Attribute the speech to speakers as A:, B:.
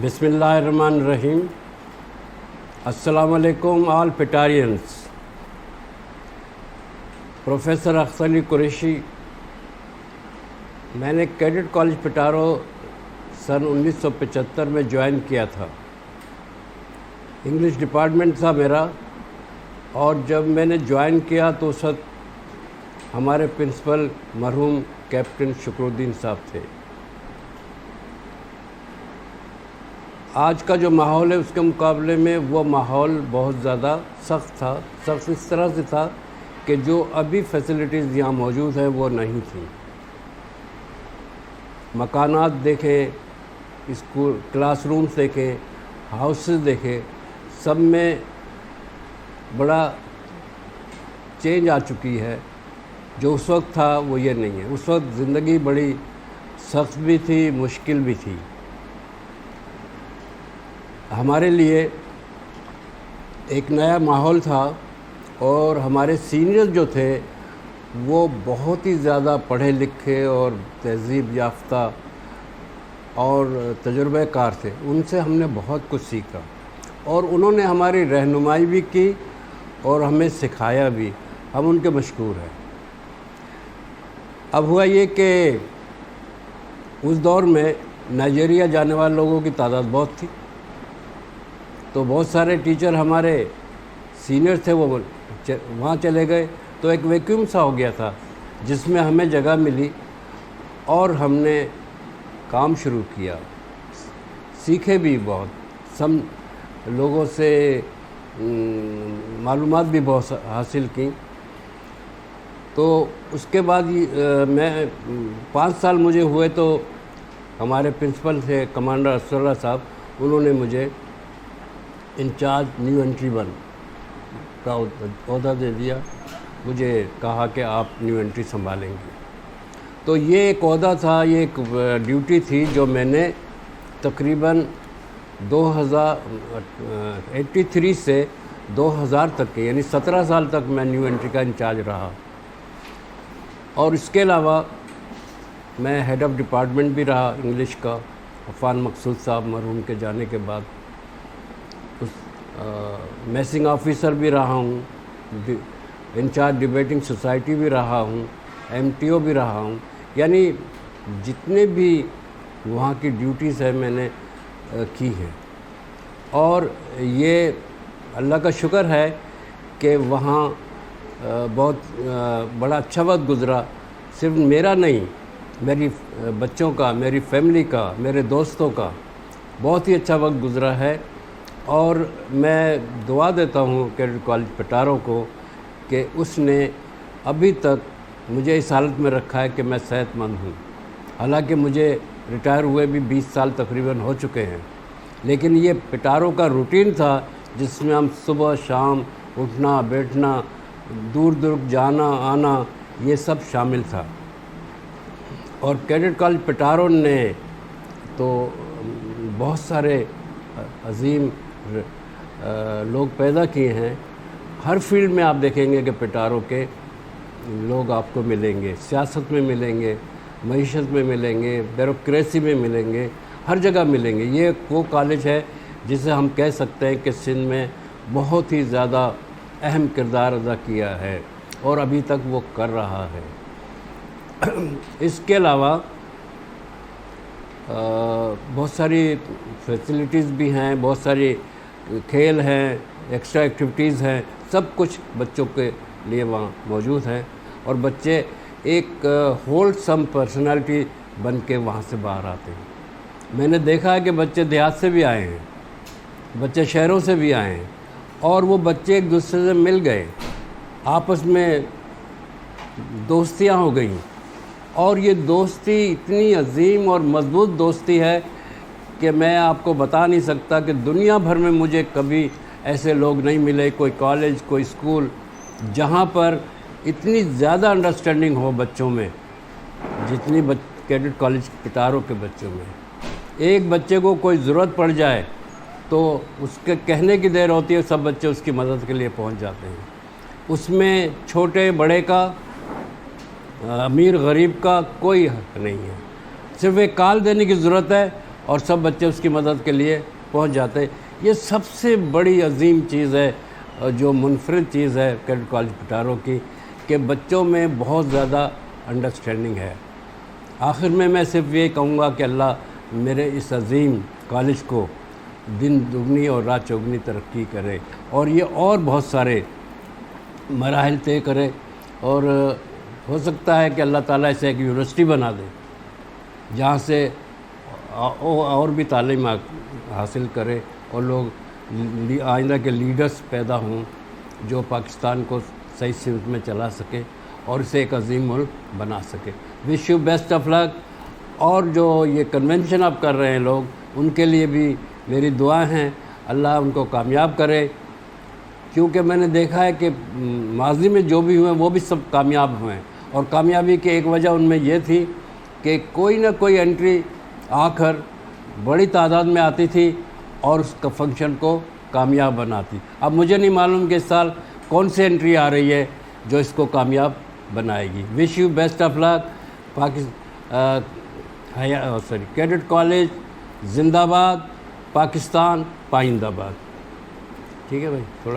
A: بسم اللہ الرحمن الرحیم. السلام علیکم آل پیٹارینس. پروفیسر اختر علی قریشی. میں نے کیڈٹ کالج پٹارو سن 1975 میں جوائن کیا تھا. انگلش ڈپارٹمنٹ تھا میرا، اور جب میں نے جوائن کیا تو اس وقت ہمارے پرنسپل مرحوم کیپٹن شکر الدین صاحب تھے. آج کا جو ماحول ہے اس کے مقابلے میں وہ ماحول بہت زیادہ سخت تھا. سخت اس طرح سے تھا کہ جو ابھی فیسلٹیز یہاں موجود ہیں وہ نہیں تھیں. مکانات دیکھیں، اسکول کلاس رومز دیکھیں، ہاؤسز دیکھیں، سب میں بڑا چینج آ چکی ہے. جو اس وقت تھا وہ یہ نہیں ہے. اس وقت زندگی بڑی سخت بھی تھی، مشکل بھی تھی. ہمارے لیے ایک نیا ماحول تھا، اور ہمارے سینئر جو تھے وہ بہت ہی زیادہ پڑھے لکھے اور تہذیب یافتہ اور تجربہ کار تھے. ان سے ہم نے بہت کچھ سیکھا، اور انہوں نے ہماری رہنمائی بھی کی اور ہمیں سکھایا بھی. ہم ان کے مشکور ہیں. اب ہوا یہ کہ اس دور میں نائجیریا جانے والے لوگوں کی تعداد بہت تھی، تو بہت سارے ٹیچر ہمارے سینئر تھے وہ وہاں چلے گئے. تو ایک ویکیوم سا ہو گیا تھا جس میں ہمیں جگہ ملی، اور ہم نے کام شروع کیا. سیکھے بھی بہت، سب لوگوں سے معلومات بھی بہت حاصل کی. تو اس کے بعد میں 5 سال مجھے ہوئے تو ہمارے پرنسپل تھے کمانڈر اسد اللہ صاحب. انہوں نے مجھے انچارج نیو انٹری 1 کا عہدہ دے دیا. مجھے کہا کہ آپ نیو انٹری سنبھالیں گے. تو یہ ایک عہدہ تھا، یہ ایک ڈیوٹی تھی جو میں نے تقریباً 1983 سے 2000 تک کے، یعنی 17 سال تک میں نیو انٹری کا انچارج رہا. اور اس کے علاوہ میں ہیڈ آف ڈپارٹمنٹ بھی رہا انگلش کا. عفان مقصود صاحب مرحوم کے جانے کے بعد میسنگ آفیسر بھی رہا ہوں، انچارج ڈیبیٹنگ سوسائٹی بھی رہا ہوں، MTO بھی رہا ہوں. یعنی جتنے بھی وہاں کی ڈیوٹیز ہیں میں نے کی ہیں. اور یہ اللہ کا شکر ہے کہ وہاں بہت بڑا اچھا وقت گزرا. صرف میرا نہیں، میری بچوں کا، میری فیملی کا، میرے دوستوں کا بہت ہی اچھا وقت گزرا ہے. اور میں دعا دیتا ہوں کیڈٹ کالج پٹارو کو کہ اس نے ابھی تک مجھے اس حالت میں رکھا ہے کہ میں صحت مند ہوں. حالانکہ مجھے ریٹائر ہوئے بھی 20 سال تقریباً ہو چکے ہیں، لیکن یہ پٹارو کا روٹین تھا جس میں ہم صبح شام اٹھنا بیٹھنا، دور دور جانا آنا، یہ سب شامل تھا. اور کیڈٹ کالج پٹارو نے تو بہت سارے عظیم لوگ پیدا کیے ہیں. ہر فیلڈ میں آپ دیکھیں گے کہ پٹارو کے لوگ آپ کو ملیں گے. سیاست میں ملیں گے، معیشت میں ملیں گے، بیوروکریسی میں ملیں گے، ہر جگہ ملیں گے. یہ وہ کالج ہے جسے ہم کہہ سکتے ہیں کہ سندھ میں بہت ہی زیادہ اہم کردار ادا کیا ہے، اور ابھی تک وہ کر رہا ہے. اس کے علاوہ بہت ساری فیسلٹیز بھی ہیں، بہت ساری کھیل ہیں، ایکسٹرا ایکٹیویٹیز ہیں. سب کچھ بچوں کے لیے وہاں موجود ہیں، اور بچے ایک ہول سم پرسنالٹی بن کے وہاں سے باہر آتے ہیں. میں نے دیکھا ہے کہ بچے دیہات سے بھی آئے ہیں، بچے شہروں سے بھی آئے ہیں، اور وہ بچے ایک دوسرے سے مل گئے، آپس میں دوستیاں ہو گئیں. اور یہ دوستی اتنی عظیم اور مضبوط دوستی ہے کہ میں آپ کو بتا نہیں سکتا کہ دنیا بھر میں مجھے کبھی ایسے لوگ نہیں ملے، کوئی کالج، کوئی اسکول، جہاں پر اتنی زیادہ انڈرسٹینڈنگ ہو بچوں میں جتنی کیڈٹ کالج پٹارو کے بچوں میں. ایک بچے کو کوئی ضرورت پڑ جائے تو اس کے کہنے کی دیر ہوتی ہے، سب بچے اس کی مدد کے لیے پہنچ جاتے ہیں. اس میں چھوٹے بڑے کا، امیر غریب کا کوئی حق نہیں ہے. صرف ایک کال دینے کی ضرورت ہے اور سب بچے اس کی مدد کے لیے پہنچ جاتے ہیں۔ یہ سب سے بڑی عظیم چیز ہے جو منفرد چیز ہے کیڈٹ کالج پٹاروں کی، کہ بچوں میں بہت زیادہ انڈرسٹینڈنگ ہے۔ آخر میں صرف یہ کہوں گا کہ اللہ میرے اس عظیم کالج کو دن دگنی اور رات چوگنی ترقی کرے، اور یہ اور بہت سارے مراحل طے کرے، اور ہو سکتا ہے کہ اللہ تعالیٰ اسے ایک یونیورسٹی بنا دے جہاں سے اور بھی تعلیم حاصل کرے، اور لوگ آئندہ کے لیڈرز پیدا ہوں جو پاکستان کو صحیح سمت میں چلا سکے اور اسے ایک عظیم ملک بنا سکے۔ وش یو بیسٹ آف لک۔ اور جو یہ کنونشن آپ کر رہے ہیں لوگ، ان کے لیے بھی میری دعا ہیں، اللہ ان کو کامیاب کرے، کیونکہ میں نے دیکھا ہے کہ ماضی میں جو بھی ہوئے وہ بھی سب کامیاب ہوئے ہیں، اور کامیابی کی ایک وجہ ان میں یہ تھی کہ کوئی نہ کوئی انٹری آ کر بڑی تعداد میں آتی تھی اور اس کا فنکشن کو کامیاب بناتی۔ اب مجھے نہیں معلوم کہ اس سال کون سی انٹری آ رہی ہے جو اس کو کامیاب بنائے گی۔ Wish you best of luck. Cadet college زندہ باد، پاکستان پائندہ باد۔ ٹھیک ہے بھائی، تھوڑا